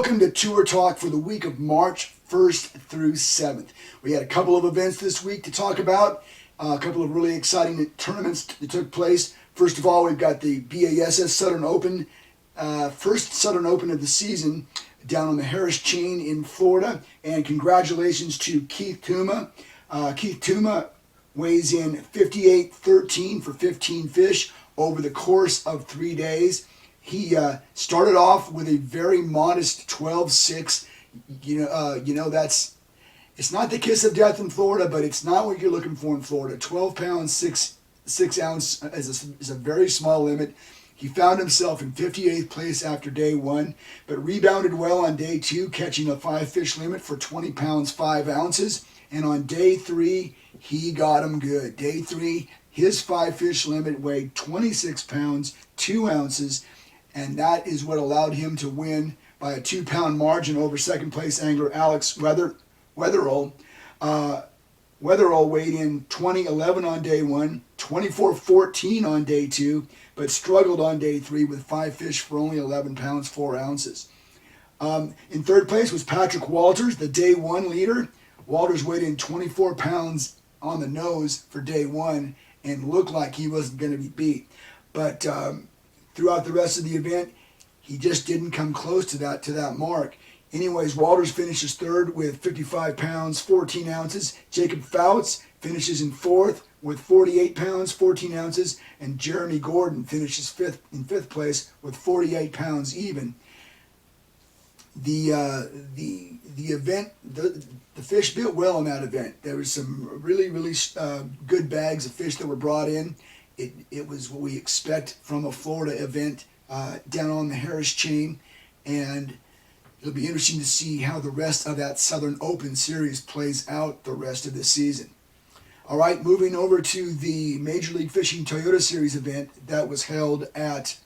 Welcome to Tour Talk for the week of March 1st through 7th. We had a couple of events this week to talk about, a couple of really exciting tournaments that took place. First of all, we've got the BASS Southern Open, first Southern Open of the season down on the Harris Chain in Florida. And congratulations to Keith Tuma. Keith Tuma weighs in 58.13 for 15 fish over the course of 3 days. He started off with a very modest 12.6. It's not the kiss of death in Florida, but it's not what you're looking for in Florida. 12 pounds, 6 ounce is a very small limit. He found himself in 58th place after day one, but rebounded well on day two, catching a 5-fish limit for 20 pounds, 5 ounces. And on day three, he got him good. Day three, his 5-fish limit weighed 26 pounds, 2 ounces. And that is what allowed him to win by a 2-pound margin over second place angler Alex Weatherall. Weatherall weighed in 20.11 on day one, 24.14 on day two, but struggled on day three with 5 fish for only 11 pounds, 4 ounces. In third place was Patrick Walters, the day one leader. Walters weighed in 24 pounds on the nose for day one and looked like he wasn't going to be beat. But throughout the rest of the event, he just didn't come close to that mark. Anyways, Walters finishes third with 55 pounds, 14 ounces. Jacob Fouts finishes in fourth with 48 pounds, 14 ounces. And Jeremy Gordon finishes in fifth place with 48 pounds even. The event, the fish bit well in that event. There was some really good bags of fish that were brought in. It was what we expect from a Florida event down on the Harris Chain, and it'll be interesting to see how the rest of that Southern Open series plays out the rest of the season. All right, moving over to the Major League Fishing Toyota Series event that was held at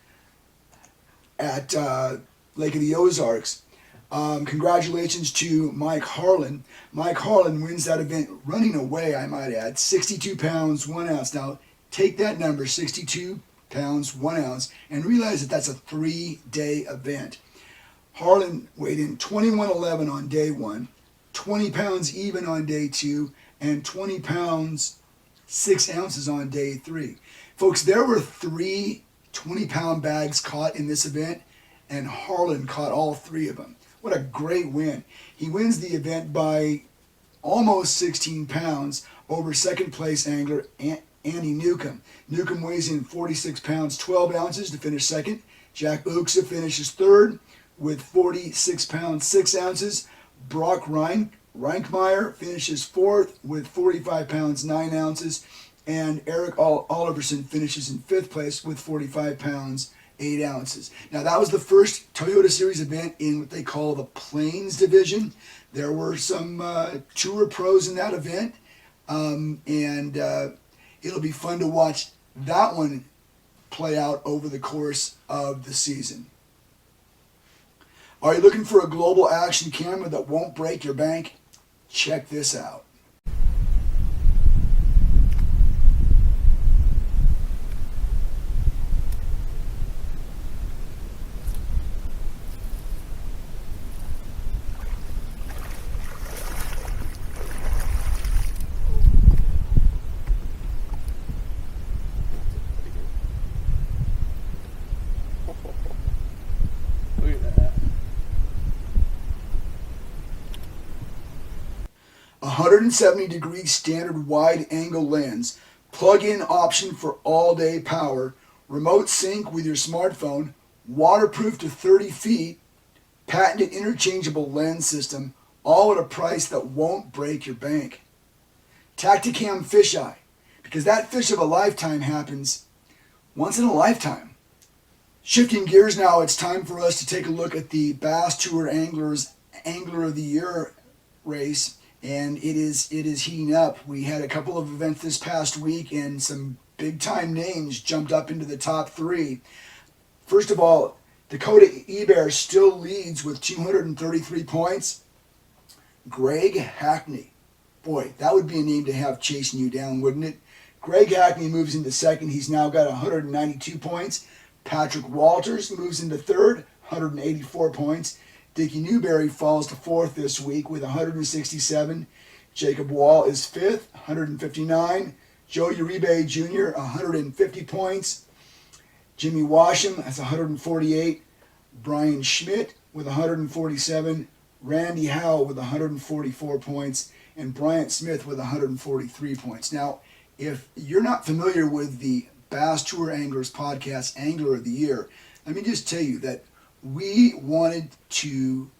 Lake of the Ozarks. Congratulations to Mike Harlan. Mike Harlan wins that event running away, I might add, 62 pounds, 1 ounce. Now, take that number, 62 pounds, 1 ounce, and realize that that's a 3-day event. Harlan weighed in 21.11 on day one, 20 pounds even on day two, and 20 pounds, 6 ounces on day three. Folks, there were 3 20-pound bags caught in this event, and Harlan caught all 3 of them. What a great win. He wins the event by almost 16 pounds over second place angler Andy Newcomb. Newcomb weighs in 46 pounds, 12 ounces to finish second. Jack Oaksa finishes third with 46 pounds, 6 ounces. Brock Reinkmeyer finishes fourth with 45 pounds, 9 ounces. And Eric Oliverson finishes in fifth place with 45 pounds, 8 ounces. Now, that was the first Toyota Series event in what they call the Plains Division. There were some tour pros in that event, it'll be fun to watch that one play out over the course of the season. Are you looking for a global action camera that won't break your bank? Check this out. Look at that. 170-degree standard wide-angle lens, plug-in option for all-day power, remote sync with your smartphone, waterproof to 30 feet, patented interchangeable lens system, all at a price that won't break your bank. Tacticam Fisheye, because that fish of a lifetime happens once in a lifetime. Shifting gears now, it's time for us to take a look at the Bass Tour Anglers Angler of the Year race, and it is heating up. We had a couple of events this past week, and some big-time names jumped up into the top 3. First of all, Dakota Eber still leads with 233 points. Greg Hackney. Boy, that would be a name to have chasing you down, wouldn't it? Greg Hackney moves into second. He's now got 192 points. Patrick Walters moves into third, 184 points. Dickie Newberry falls to 4th this week with 167. Jacob Wall is 5th, 159. Joe Uribe Jr., 150 points. Jimmy Washam has 148. Brian Schmidt with 147. Randy Howe with 144 points. And Bryant Smith with 143 points. Now, if you're not familiar with the Bass Tour Anglers Podcast Angler of the Year, let me just tell you that we wanted to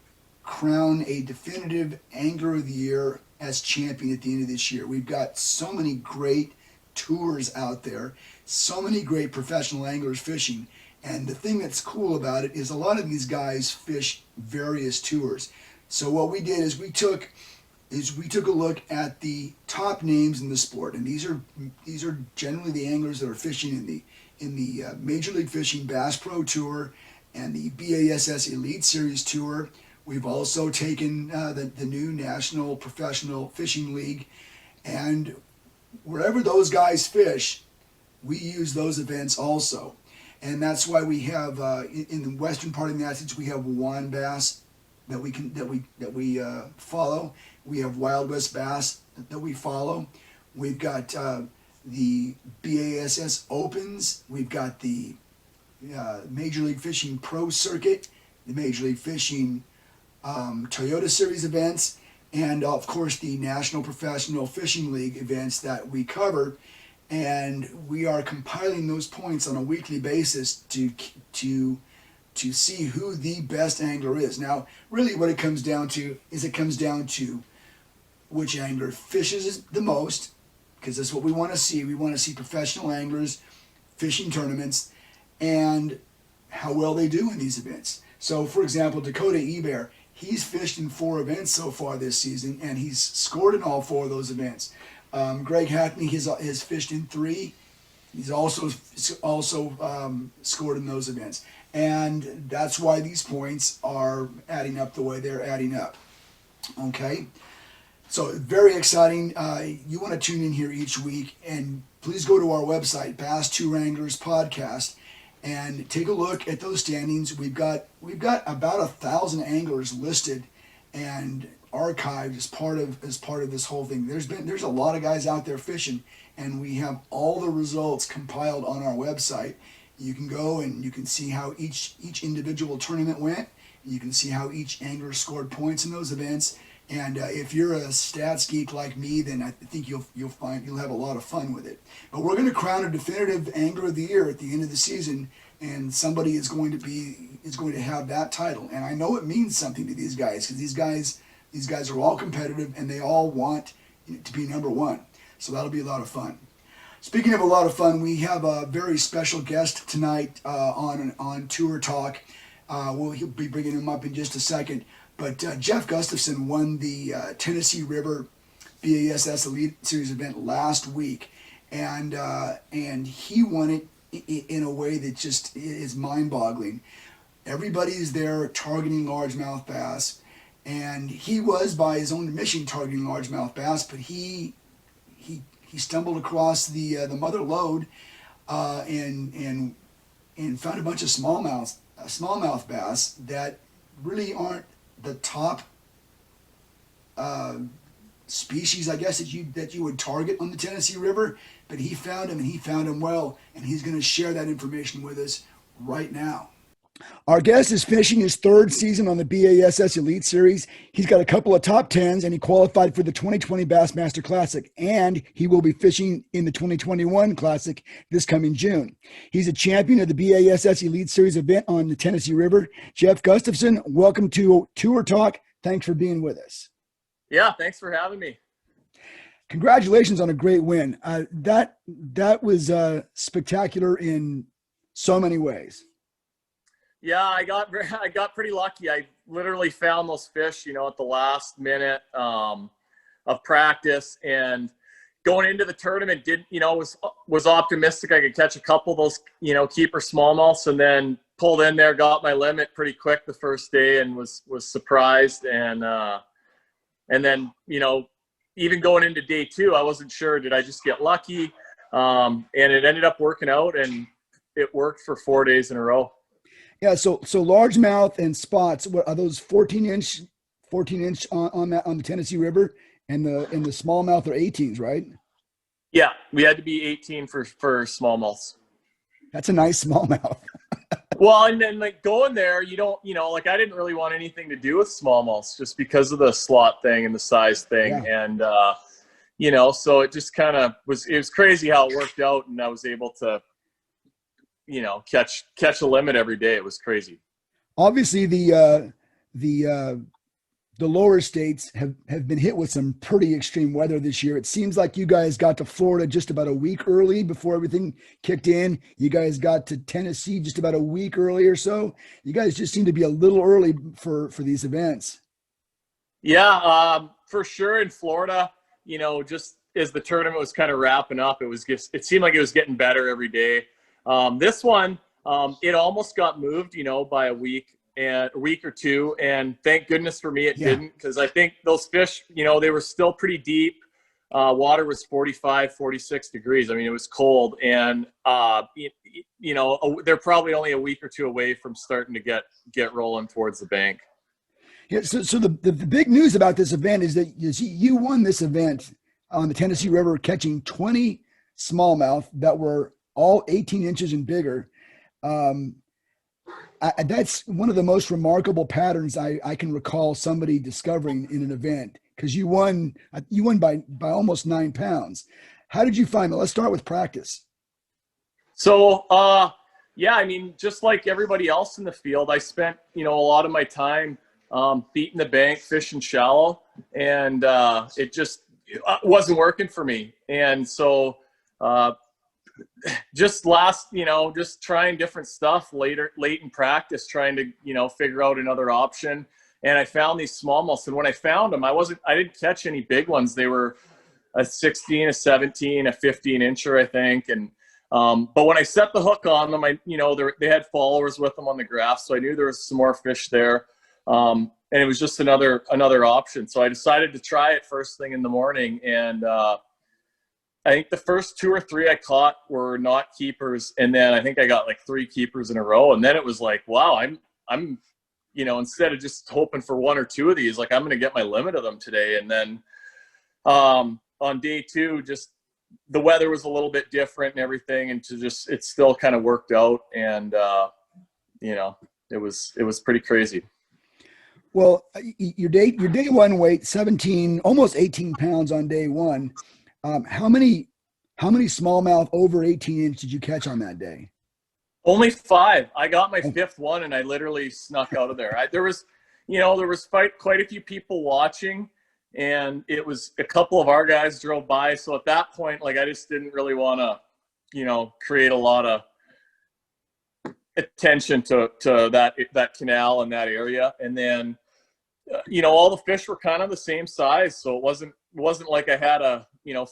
crown a definitive Angler of the Year as champion at the end of this year. We've got so many great tours out there, so many great professional anglers fishing, and the thing that's cool about it is a lot of these guys fish various tours. So what we did is we took a look at the top names in the sport, and these are generally the anglers that are fishing in the Major League Fishing Bass Pro Tour and the BASS Elite Series Tour. We've also taken the new National Professional Fishing League, and wherever those guys fish, we use those events also. And that's why we have in the western part of the United States, we have WAN bass that we follow. We have Wild West bass that we follow. We've got the BASS Opens. We've got the Major League Fishing Pro Circuit, the Major League Fishing Toyota Series events, and of course the National Professional Fishing League events that we cover. And we are compiling those points on a weekly basis to see who the best angler is. Now, really what it comes down to is which angler fishes the most, because that's what we want to see. We want to see professional anglers fishing tournaments and how well they do in these events. So, for example, Dakota Eber, he's fished in 4 events so far this season, and he's scored in all 4 of those events. Greg Hackney has fished in 3. He's also scored in those events. And that's why these points are adding up the way they're adding up. Okay? So, very exciting. You want to tune in here each week, and please go to our website, BassTourAnglersPodcast, and take a look at those standings. We've got about 1,000 anglers listed and archived as part of this whole thing. There's a lot of guys out there fishing, and we have all the results compiled on our website. You can go and you can see how each individual tournament went. You can see how each angler scored points in those events. And if you're a stats geek like me, then I think you'll have a lot of fun with it. But we're going to crown a definitive Angler of the Year at the end of the season, and somebody is going to have that title. And I know it means something to these guys, because these guys are all competitive and they all want to be number one. So that'll be a lot of fun. Speaking of a lot of fun, we have a very special guest tonight on Tour Talk. He'll be bringing him up in just a second. But Jeff Gustafson won the Tennessee River BASS Elite Series event last week, and he won it in a way that just is mind-boggling. Everybody is there targeting largemouth bass, and he was, by his own admission, targeting largemouth bass, but he stumbled across the mother lode and found a bunch of smallmouth bass that really aren't the top species, I guess, that you would target on the Tennessee River, but he found them, and he found them well, and he's going to share that information with us right now. Our guest is fishing his 3rd season on the BASS Elite Series. He's got a couple of top 10s, and he qualified for the 2020 Bassmaster Classic, and he will be fishing in the 2021 Classic this coming June. He's a champion of the BASS Elite Series event on the Tennessee River. Jeff Gustafson, welcome to Tour Talk. Thanks for being with us. Yeah, thanks for having me. Congratulations on a great win. That was spectacular in so many ways. Yeah, I got pretty lucky. I literally found those fish, at the last minute of practice, and going into the tournament, was optimistic I could catch a couple of those, keeper smallmouths, and then pulled in there, got my limit pretty quick the first day, and was surprised, and then even going into day 2, I wasn't sure, did I just get lucky, and it ended up working out, and it worked for 4 days in a row. Yeah. So largemouth and spots. What are those? 14 inch on that on the Tennessee River, and the smallmouth are 18s, right? Yeah, we had to be 18 for smallmouths. That's a nice smallmouth. Well, and then like going there, you don't, like I didn't really want anything to do with smallmouths just because of the slot thing and the size thing. Yeah. And, so it just kind of it was crazy how it worked out. And I was able to, catch a limit every day. It was crazy. Obviously, the lower states have been hit with some pretty extreme weather this year. It seems like you guys got to Florida just about a week early before everything kicked in. You guys got to Tennessee just about a week early or so. You guys just seem to be a little early for these events. Yeah, for sure. In Florida, just as the tournament was kind of wrapping up, it seemed like it was getting better every day. This one, it almost got moved, by a week or two. And thank goodness for me, it didn't, because I think those fish, they were still pretty deep. Water was 45, 46 degrees. I mean, it was cold. And, they're probably only a week or two away from starting to get rolling towards the bank. Yeah. So the big news about this event is that you won this event on the Tennessee River, catching 20 smallmouth that were all 18 inches and bigger. That's one of the most remarkable patterns I can recall somebody discovering in an event, because you won by almost 9 pounds. How did you find that? Let's start with practice. So, yeah, I mean, just like everybody else in the field, I spent, a lot of my time beating the bank, fishing shallow, and it just wasn't working for me. And so just just trying different stuff late in practice, trying to, figure out another option. And I found these smallmouths. And when I found them, I didn't catch any big ones. They were a 16, a 17, a 15 incher, I think. And, but when I set the hook on them, they had followers with them on the graph. So I knew there was some more fish there. And it was just another option. So I decided to try it first thing in the morning. And, I think the first 2 or 3 I caught were not keepers. And then I think I got like 3 keepers in a row. And then it was like, wow, I'm, instead of just hoping for 1 or 2 of these, like I'm going to get my limit of them today. And then, on day 2, just the weather was a little bit different and everything. And it still kind of worked out. And, it was pretty crazy. Well, your day 1 weight, 17, almost 18 pounds on day 1. How many smallmouth over 18 inch did you catch on that day? Only 5. I got my 5th one, and I literally snuck out of there. There was quite a few people watching, and it was a couple of our guys drove by. So at that point, like I just didn't really want to, create a lot of attention to that canal and that area. And then, all the fish were kind of the same size, so it wasn't like I had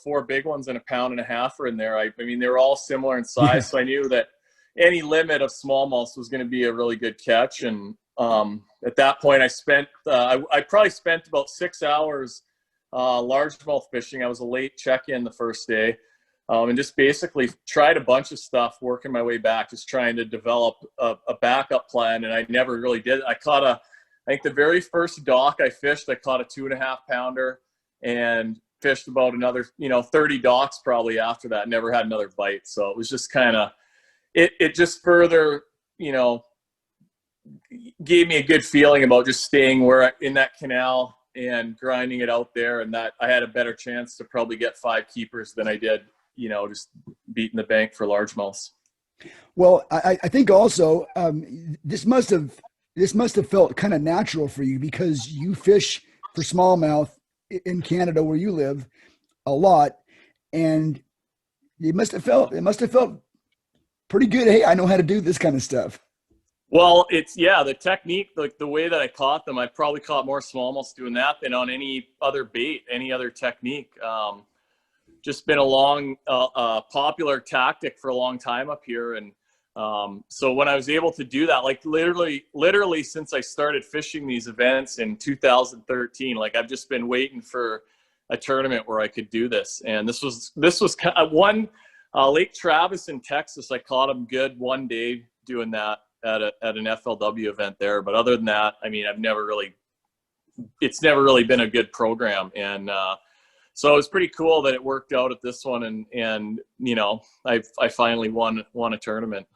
4 big ones and a pound and a half in there. I mean, they were all similar in size. Yeah. So I knew that any limit of smallmouth was going to be a really good catch. And at that point, I probably spent about 6 hours largemouth fishing. I was a late check-in the first day, and just basically tried a bunch of stuff, working my way back, just trying to develop a backup plan. And I never really did. I think the very first dock I fished, I caught a 2.5 pounder and fished about another, 30 docks probably after that. Never had another bite. So it was just kind of, it just further, gave me a good feeling about just staying in that canal and grinding it out there. And that I had a better chance to probably get 5 keepers than I did, just beating the bank for largemouths. Well, I think also this must have felt kind of natural for you, because you fish for smallmouth in Canada where you live a lot, and it must have felt pretty good. Hey, I know how to do this kind of stuff. Well, the technique, like the way that I caught them, I probably caught more smallmouth doing that than on any other bait, any other technique. Just been a long, popular tactic for a long time up here. And so when I was able to do that, like literally since I started fishing these events in 2013, like I've just been waiting for a tournament where I could do this. And this was one Lake Travis in Texas. I caught them good one day doing that. at an FLW event there. But other than that, I mean, it's never really been a good program. And, so it was pretty cool that it worked out at this one. And, you know, I finally won a tournament.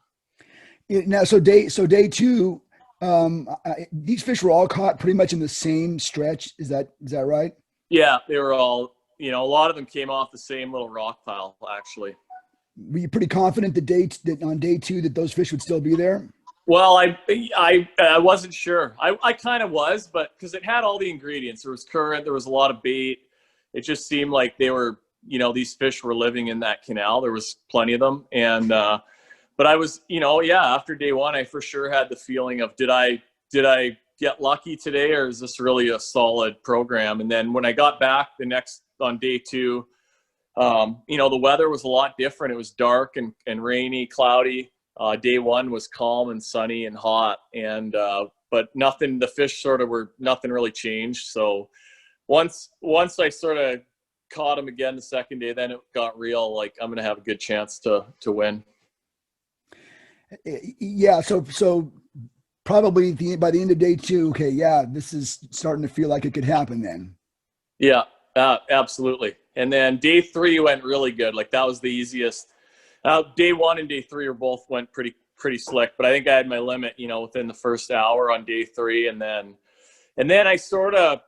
Now, so day two, these fish were all caught pretty much in the same stretch. Is that right? Yeah, they were all, you know, a lot of them came off the same little rock pile, actually. Were you pretty confident that on day two that those fish would still be there? Well, I wasn't sure. I kind of was, but because it had all the ingredients. There was current, there was a lot of bait. It just seemed like they were, you know, these fish were living in that canal. There was plenty of them. And, but I was, you know, yeah, after day one, I for sure had the feeling of, did I get lucky today, or is this really a solid program? And then when I got back on day two, you know, the weather was a lot different. It was dark and rainy, cloudy. Day one was calm and sunny and hot. And, but nothing really changed. So once I sort of caught him again the second day, then it got real, like I'm going to have a good chance to win. Yeah. So probably by the end of day two, okay, yeah, this is starting to feel like it could happen then. Yeah, absolutely. And then day three went really good. Like that was the easiest. Day one and day three went pretty slick, but I think I had my limit, you know, within the first hour on day three. And then I sort of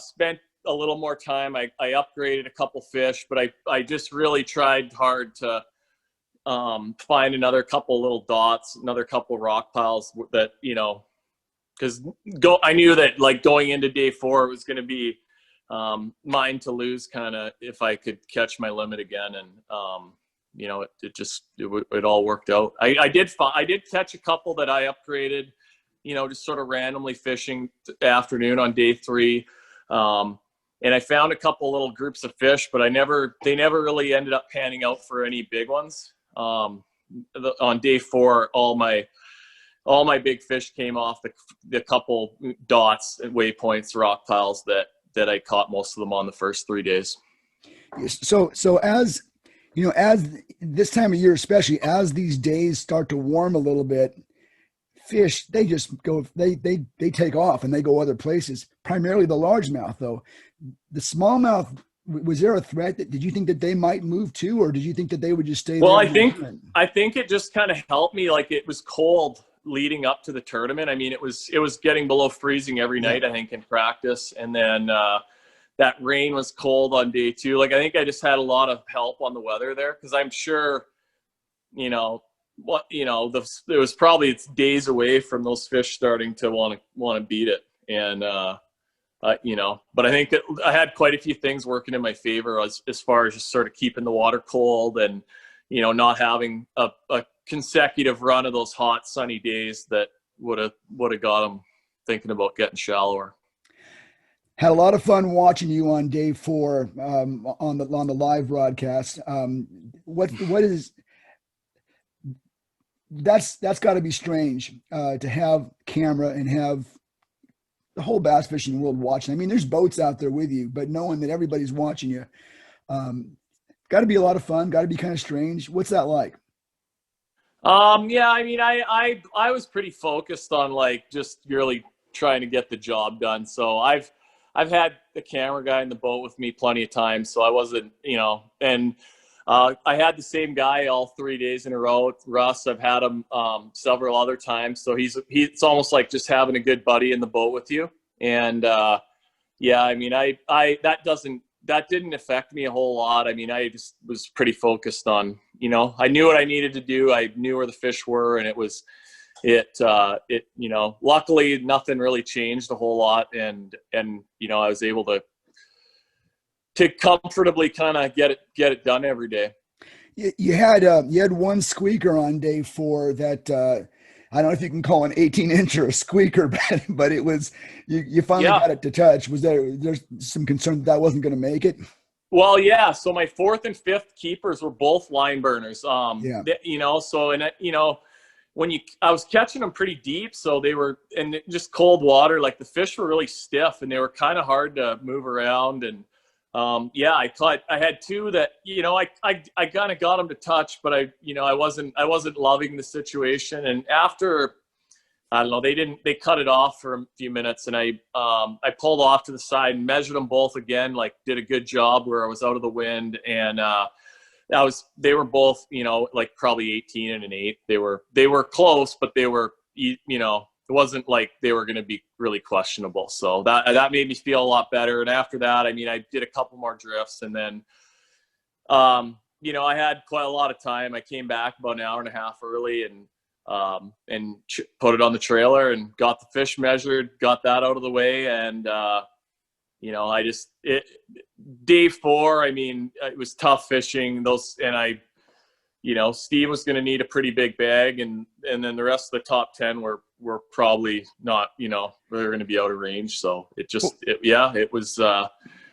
spent a little more time. I upgraded a couple fish, but I just really tried hard to find another couple little dots, another couple rock piles that, you know, because I knew that like going into day four, it was going to be mine to lose kind of if I could catch my limit again. And, you know, it all worked out. I did catch a couple that I upgraded, you know, just sort of randomly fishing afternoon on day three. And I found a couple little groups of fish, but they never really ended up panning out for any big ones. On day four, all my big fish came off the couple dots and waypoints, rock piles that I caught most of them on the first 3 days. So as you know, as this time of year, especially as these days start to warm a little bit, fish, they just go, they take off and they go other places, primarily the largemouth though. The smallmouth, was there a threat did you think that they might move too, or did you think that they would just stay there? Well, I think it just kind of helped me. Like it was cold leading up to the tournament. I mean, it was getting below freezing every night, I think, in practice. And then, that rain was cold on day two. Like, I think I just had a lot of help on the weather there. Cause I'm sure, you know, it was probably days away from those fish starting to want to beat it. And, you know, but I think I had quite a few things working in my favor as far as just sort of keeping the water cold and, you know, not having a consecutive run of those hot sunny days that would have got them thinking about getting shallower. Had a lot of fun watching you on day four on the live broadcast. That's got to be strange to have camera and have the whole bass fishing world watching. I mean, there's boats out there with you, but knowing that everybody's watching you, got to be a lot of fun. Got to be kind of strange. What's that like? Yeah, I mean, I was pretty focused on like just really trying to get the job done. So I've had the camera guy in the boat with me plenty of times, so I wasn't, you know, and I had the same guy all 3 days in a row. Russ, I've had him several other times. So it's almost like just having a good buddy in the boat with you. And yeah, I mean, that didn't affect me a whole lot. I mean, I just was pretty focused on, you know, I knew what I needed to do. I knew where the fish were, and it, you know, luckily nothing really changed a whole lot. And, you know, I was able to comfortably kind of get it done every day. You had one squeaker on day four that, I don't know if you can call an 18-inch or a squeaker, but it was, you finally got it to touch. There's some concern that wasn't going to make it? Well, yeah. So my fourth and fifth keepers were both line burners. You know, so, and you know, I was catching them pretty deep, so they were in just cold water. Like the fish were really stiff and they were kind of hard to move around. And yeah, I had two that, you know, I kind of got them to touch, but I wasn't loving the situation. And after I don't know. They cut it off for a few minutes, and I pulled off to the side and measured them both again, like did a good job where I was out of the wind. And, they were both, like probably 18 and an 8. They were close, but they were, it wasn't like they were going to be really questionable. So that made me feel a lot better. And after that, I did a couple more drifts, and then, I had quite a lot of time. I came back about an hour and a half early and put it on the trailer and got the fish measured, got that out of the way. And, day 4, it was tough fishing Steve was going to need a pretty big bag. And then the rest of the top 10 were probably not, they were going to be out of range. So it was,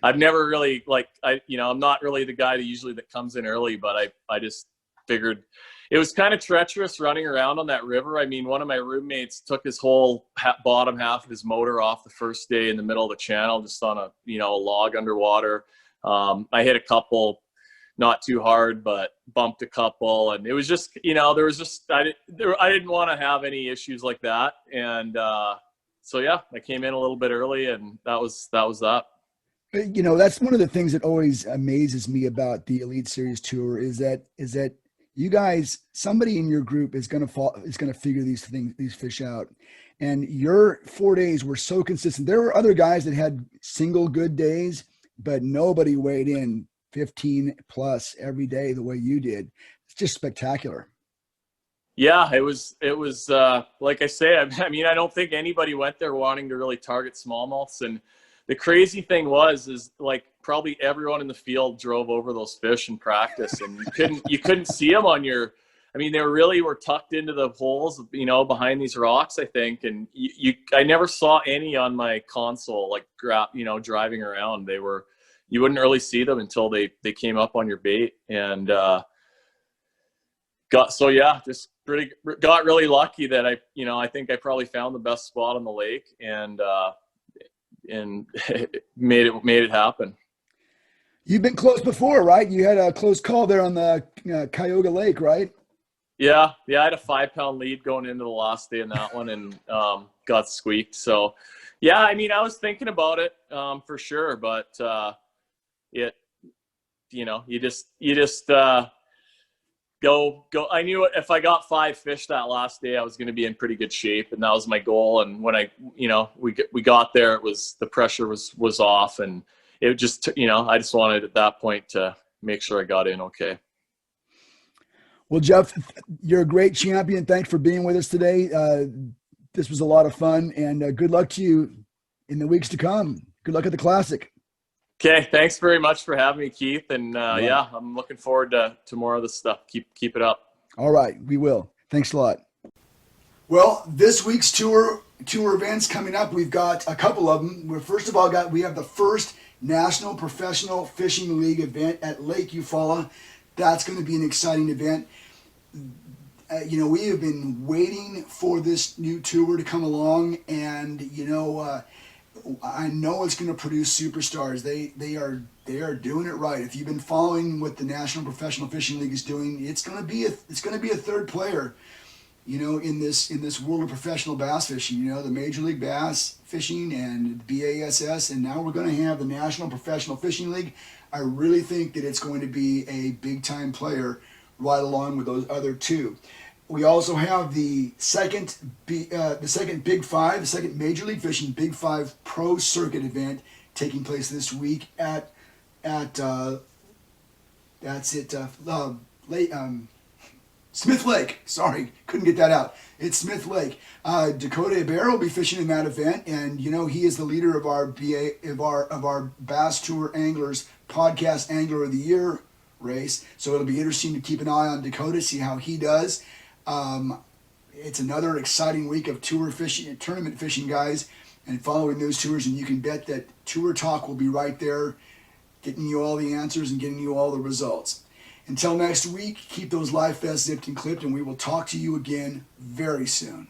I've never really I'm not really the guy that comes in early, but I just figured it was kind of treacherous running around on that river. One of my roommates took his whole bottom half of his motor off the first day in the middle of the channel, just on a log underwater. I hit a couple, not too hard, but bumped a couple, and it was just, I didn't want to have any issues like that. And I came in a little bit early, and that was that. That's one of the things that always amazes me about the Elite Series Tour is that you guys, somebody in your group is going to figure these fish out. And your 4 days were so consistent. There were other guys that had single good days, but nobody weighed in 15 plus every day the way you did. It's just spectacular. Yeah, it was like I say, I don't think anybody went there wanting to really target smallmouths. And the crazy thing is like probably everyone in the field drove over those fish in practice, and you couldn't see them on your, they were tucked into the holes, behind these rocks, I think. And I never saw any on my console, like, driving around. You wouldn't really see them until they came up on your bait. And, got really lucky that I think I probably found the best spot on the lake, and made it happen. You've been close before, right? You had a close call there on the Cuyahoga Lake, right? Yeah. I had a 5-pound lead going into the last day in that one, and got squeaked. So, yeah, I was thinking about it for sure, but you just go. I knew if I got 5 fish that last day, I was going to be in pretty good shape, and that was my goal. And when we got there, the pressure was off, and it just, I just wanted at that point to make sure I got in okay. Well, Jeff, you're a great champion. Thanks for being with us today. This was a lot of fun, and good luck to you in the weeks to come. Good luck at the Classic. Okay. Thanks very much for having me, Keith. And yeah, I'm looking forward to more of this stuff. Keep it up. All right. We will. Thanks a lot. Well, this week's tour events coming up, we've got a couple of them. First of all, we have the first National Professional Fishing League event at Lake Eufaula. That's going to be an exciting event. We have been waiting for this new tour to come along, and I know it's going to produce superstars. They are doing it right. If you've been following what the National Professional Fishing League is doing, it's going to be a third player, in this world of professional bass fishing. The Major League Bass Fishing and BASS, and now we're going to have the National Professional Fishing League. I really think that it's going to be a big time player right along with those other two. We also have the second Big Five, the second Major League Fishing Big Five Pro Circuit event taking place this week at Smith Lake. Sorry, couldn't get that out. It's Smith Lake. Dakota Bear will be fishing in that event, and he is the leader of our Bass Tour Anglers Podcast Angler of the Year race. So it'll be interesting to keep an eye on Dakota, see how he does. It's another exciting week of tour fishing, tournament fishing, guys, and following those tours. And you can bet that Tour Talk will be right there, getting you all the answers and getting you all the results. Until next week, keep those live vests zipped and clipped, and we will talk to you again very soon.